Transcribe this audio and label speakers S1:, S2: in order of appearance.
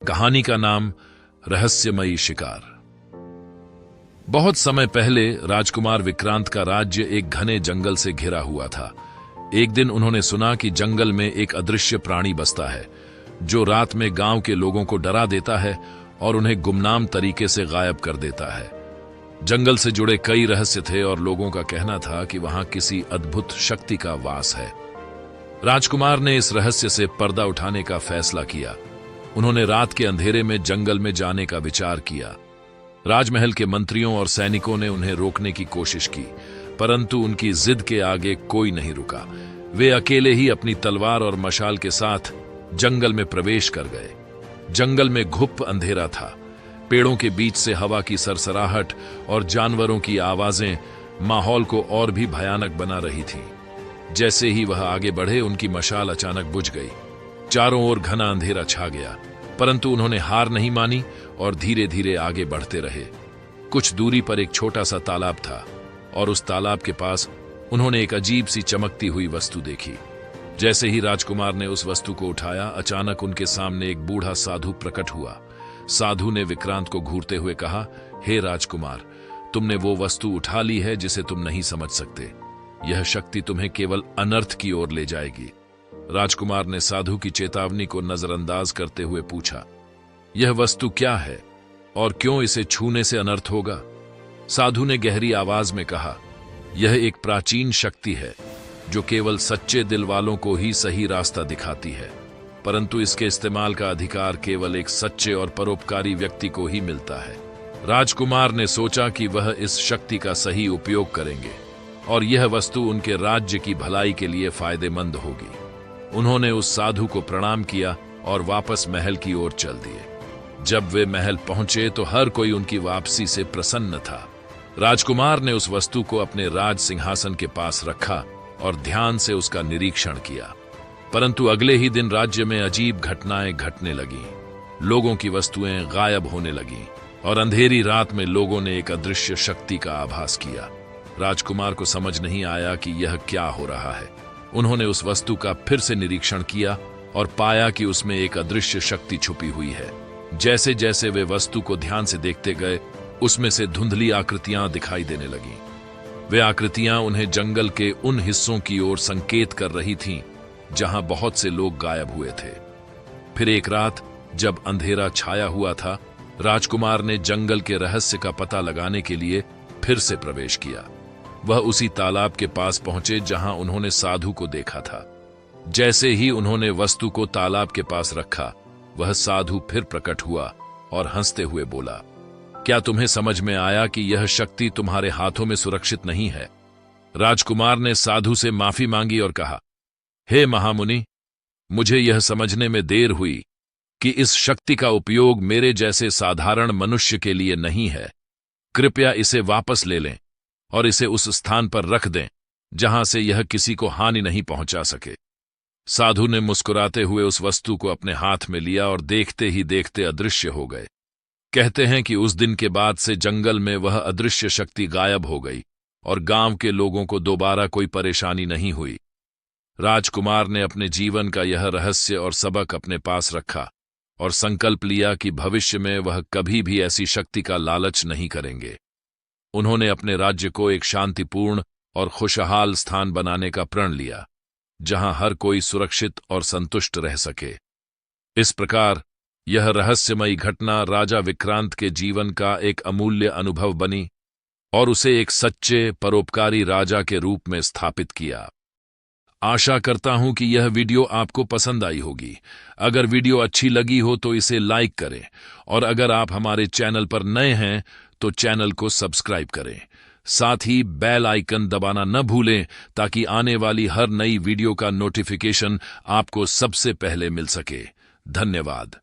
S1: कहानी का नाम रहस्यमयी शिकार। बहुत समय पहले राजकुमार विक्रांत का राज्य एक घने जंगल से घिरा हुआ था। एक दिन उन्होंने सुना कि जंगल में एक अदृश्य प्राणी बसता है जो रात में गांव के लोगों को डरा देता है और उन्हें गुमनाम तरीके से गायब कर देता है। जंगल से जुड़े कई रहस्य थे और लोगों का कहना था कि वहां किसी अद्भुत शक्ति का वास है। राजकुमार ने इस रहस्य से पर्दा उठाने का फैसला किया। उन्होंने रात के अंधेरे में जंगल में जाने का विचार किया। राजमहल के मंत्रियों और सैनिकों ने उन्हें रोकने की कोशिश की, परंतु उनकी जिद के आगे कोई नहीं रुका। वे अकेले ही अपनी तलवार और मशाल के साथ जंगल में प्रवेश कर गए। जंगल में घुप अंधेरा था। पेड़ों के बीच से हवा की सरसराहट और जानवरों की आवाजें माहौल को और भी भयानक बना रही थीं। जैसे ही वह आगे बढ़े, उनकी मशाल अचानक बुझ गई। चारों ओर घना अंधेरा छा गया, परंतु उन्होंने हार नहीं मानी और धीरे धीरे आगे बढ़ते रहे। कुछ दूरी पर एक छोटा सा तालाब था और उस तालाब के पास उन्होंने एक अजीब सी चमकती हुई वस्तु देखी। जैसे ही राजकुमार ने उस वस्तु को उठाया, अचानक उनके सामने एक बूढ़ा साधु प्रकट हुआ। साधु ने विक्रांत को घूरते हुए कहा, हे राजकुमार, तुमने वो वस्तु उठा ली है जिसे तुम नहीं समझ सकते। यह शक्ति तुम्हें केवल अनर्थ की ओर ले जाएगी। राजकुमार ने साधु की चेतावनी को नजरअंदाज करते हुए पूछा, यह वस्तु क्या है और क्यों इसे छूने से अनर्थ होगा? साधु ने गहरी आवाज में कहा, यह एक प्राचीन शक्ति है जो केवल सच्चे दिल वालों को ही सही रास्ता दिखाती है, परंतु इसके इस्तेमाल का अधिकार केवल एक सच्चे और परोपकारी व्यक्ति को ही मिलता है। राजकुमार ने सोचा कि वह इस शक्ति का सही उपयोग करेंगे और यह वस्तु उनके राज्य की भलाई के लिए फायदेमंद होगी। उन्होंने उस साधु को प्रणाम किया और वापस महल की ओर चल दिए। जब वे महल पहुंचे तो हर कोई उनकी वापसी से प्रसन्न था। राजकुमार ने उस वस्तु को अपने राज सिंहासन के पास रखा और ध्यान से उसका निरीक्षण किया। परंतु अगले ही दिन राज्य में अजीब घटनाएं घटने लगीं। लोगों की वस्तुएं गायब होने लगीं और अंधेरी रात में लोगों ने एक अदृश्य शक्ति का आभास किया। राजकुमार को समझ नहीं आया कि यह क्या हो रहा है। उन्होंने उस वस्तु का फिर से निरीक्षण किया और पाया कि उसमें एक अदृश्य शक्ति छुपी हुई है। जैसे जैसे वे वस्तु को ध्यान से देखते गए, उसमें से धुंधली आकृतियां दिखाई देने लगीं। वे आकृतियां उन्हें जंगल के उन हिस्सों की ओर संकेत कर रही थीं जहां बहुत से लोग गायब हुए थे। फिर एक रात जब अंधेरा छाया हुआ था, राजकुमार ने जंगल के रहस्य का पता लगाने के लिए फिर से प्रवेश किया। वह उसी तालाब के पास पहुंचे जहां उन्होंने साधु को देखा था। जैसे ही उन्होंने वस्तु को तालाब के पास रखा, वह साधु फिर प्रकट हुआ और हंसते हुए बोला, क्या तुम्हें समझ में आया कि यह शक्ति तुम्हारे हाथों में सुरक्षित नहीं है? राजकुमार ने साधु से माफी मांगी और कहा, हे महामुनि, मुझे यह समझने में देर हुई कि इस शक्ति का उपयोग मेरे जैसे साधारण मनुष्य के लिए नहीं है। कृपया इसे वापस ले लें और इसे उस स्थान पर रख दें जहां से यह किसी को हानि नहीं पहुंचा सके। साधु ने मुस्कुराते हुए उस वस्तु को अपने हाथ में लिया और देखते ही देखते अदृश्य हो गए। कहते हैं कि उस दिन के बाद से जंगल में वह अदृश्य शक्ति गायब हो गई और गांव के लोगों को दोबारा कोई परेशानी नहीं हुई। राजकुमार ने अपने जीवन का यह रहस्य और सबक अपने पास रखा और संकल्प लिया कि भविष्य में वह कभी भी ऐसी शक्ति का लालच नहीं करेंगे। उन्होंने अपने राज्य को एक शांतिपूर्ण और खुशहाल स्थान बनाने का प्रण लिया, जहां हर कोई सुरक्षित और संतुष्ट रह सके। इस प्रकार यह रहस्यमयी घटना राजा विक्रांत के जीवन का एक अमूल्य अनुभव बनी और उसे एक सच्चे परोपकारी राजा के रूप में स्थापित किया। आशा करता हूं कि यह वीडियो आपको पसंद आई होगी। अगर वीडियो अच्छी लगी हो तो इसे लाइक करें और अगर आप हमारे चैनल पर नए हैं तो चैनल को सब्सक्राइब करें। साथ ही बेल आइकन दबाना न भूलें ताकि आने वाली हर नई वीडियो का नोटिफिकेशन आपको सबसे पहले मिल सके। धन्यवाद।